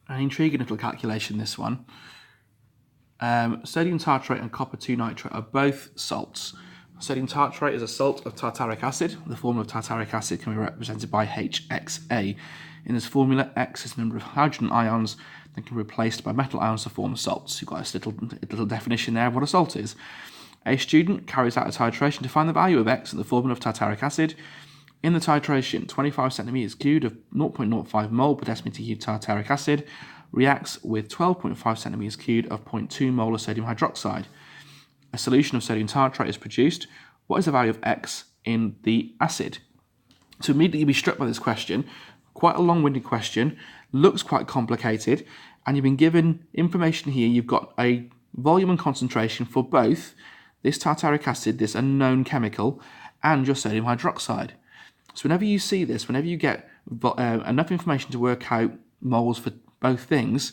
An intriguing little calculation, this one. Sodium tartrate and copper 2 nitrate are both salts. Sodium tartrate is a salt of tartaric acid. The formula of tartaric acid can be represented by HXA. In this formula, X is the number of hydrogen ions that can be replaced by metal ions to form salts. You've got this little definition there of what a salt is. A student carries out a titration to find the value of X in the formula of tartaric acid. In the titration, 25 centimeters cubed of 0.05 mole per decimeter cubed tartaric acid reacts with 12.5 centimeters cubed of 0.2 mole of sodium hydroxide. A solution of sodium tartrate is produced. What is the value of X in the acid? So immediately you'll be struck by this question. Quite a long-winded question, looks quite complicated, and you've been given information here. You've got a volume and concentration for both this tartaric acid, this unknown chemical, and your sodium hydroxide. So whenever you see this, whenever you get enough information to work out moles for both things,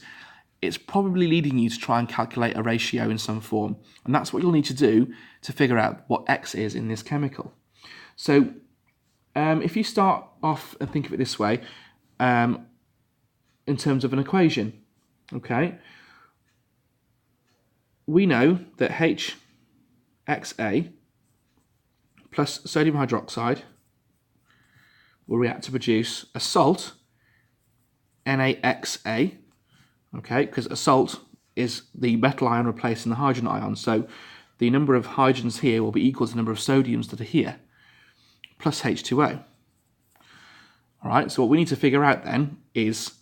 it's probably leading you to try and calculate a ratio in some form. And that's what you'll need to do to figure out what X is in this chemical. So if you start off and think of it this way, in terms of an equation, okay, we know that HXA plus sodium hydroxide will react to produce a salt, NaXA, okay, because a salt is the metal ion replacing the hydrogen ion, so the number of hydrogens here will be equal to the number of sodiums that are here, plus H2O. All right, so what we need to figure out then is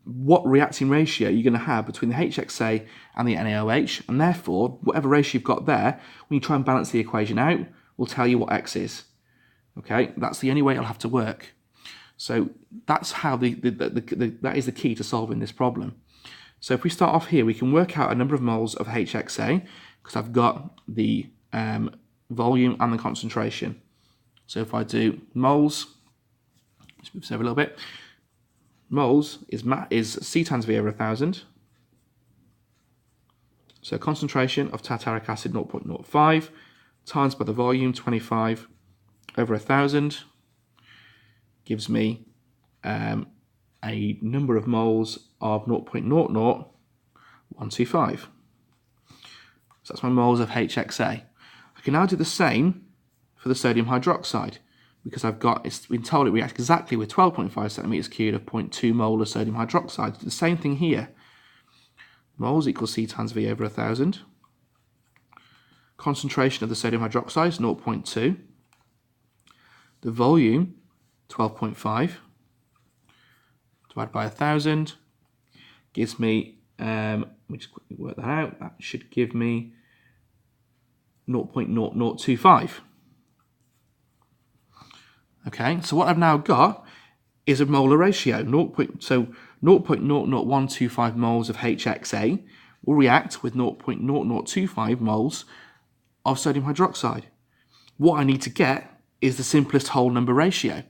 what reacting ratio you're going to have between the HXA and the NaOH, and therefore, whatever ratio you've got there, when you try and balance the equation out, will tell you what X is. Okay, that's the only way it'll have to work. So that's how that is the key to solving this problem. So if we start off here, we can work out a number of moles of HXA because I've got the volume and the concentration. So if I do moles, let's move this over a little bit. Moles is C times V over 1,000. So concentration of tartaric acid 0.05 times by the volume 25 over 1,000 gives me a number of moles of 0.00125. So that's my moles of HXA. I can now do the same for the sodium hydroxide because it's been told it reacts exactly with 12.5 centimeters cubed of 0.2 mole of sodium hydroxide. The same thing here. Moles equals C times V over 1,000. Concentration of the sodium hydroxide is 0.2. The volume, 12.5, divided by 1,000, gives me, let me just quickly work that out, that should give me 0.0025. Okay, so what I've now got is a molar ratio. So 0.00125 moles of HXA will react with 0.0025 moles of sodium hydroxide. What I need to get is the simplest whole number ratio,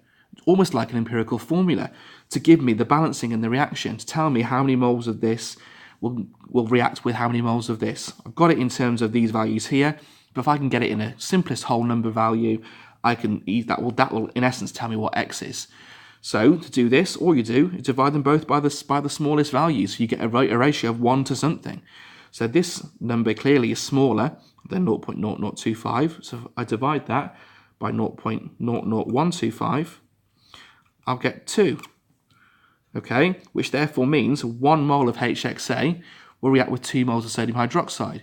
almost like an empirical formula, to give me the balancing and the reaction, to tell me how many moles of this will react with how many moles of this. I've got it in terms of these values here, but if I can get it in a simplest whole number value, I can that will in essence tell me what X is. So to do this, all you do is divide them both by the smallest values, so you get a ratio of 1 to something. So this number clearly is smaller than 0.0025, so if I divide that by 0.00125, I'll get 2. Okay, which therefore means 1 mole of HXA will react with 2 moles of sodium hydroxide.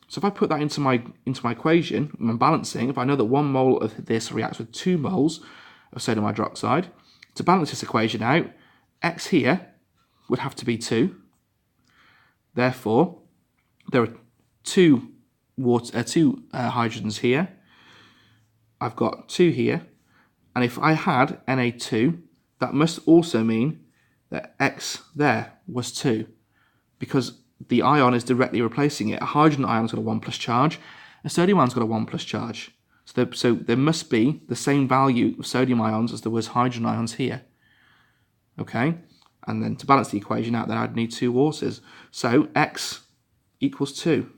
So if I put that into my equation, I'm balancing, if I know that 1 mole of this reacts with 2 moles of sodium hydroxide, to balance this equation out, X here would have to be 2. Therefore, there are two hydrogens here. I've got 2 here, and if I had Na2, that must also mean that X there was 2, because the ion is directly replacing it. A hydrogen ion's got a 1 plus charge, a sodium ion's got a 1 plus charge. So there must be the same value of sodium ions as there was hydrogen ions here. Okay, and then to balance the equation out, then I'd need 2 Auces. So X equals 2.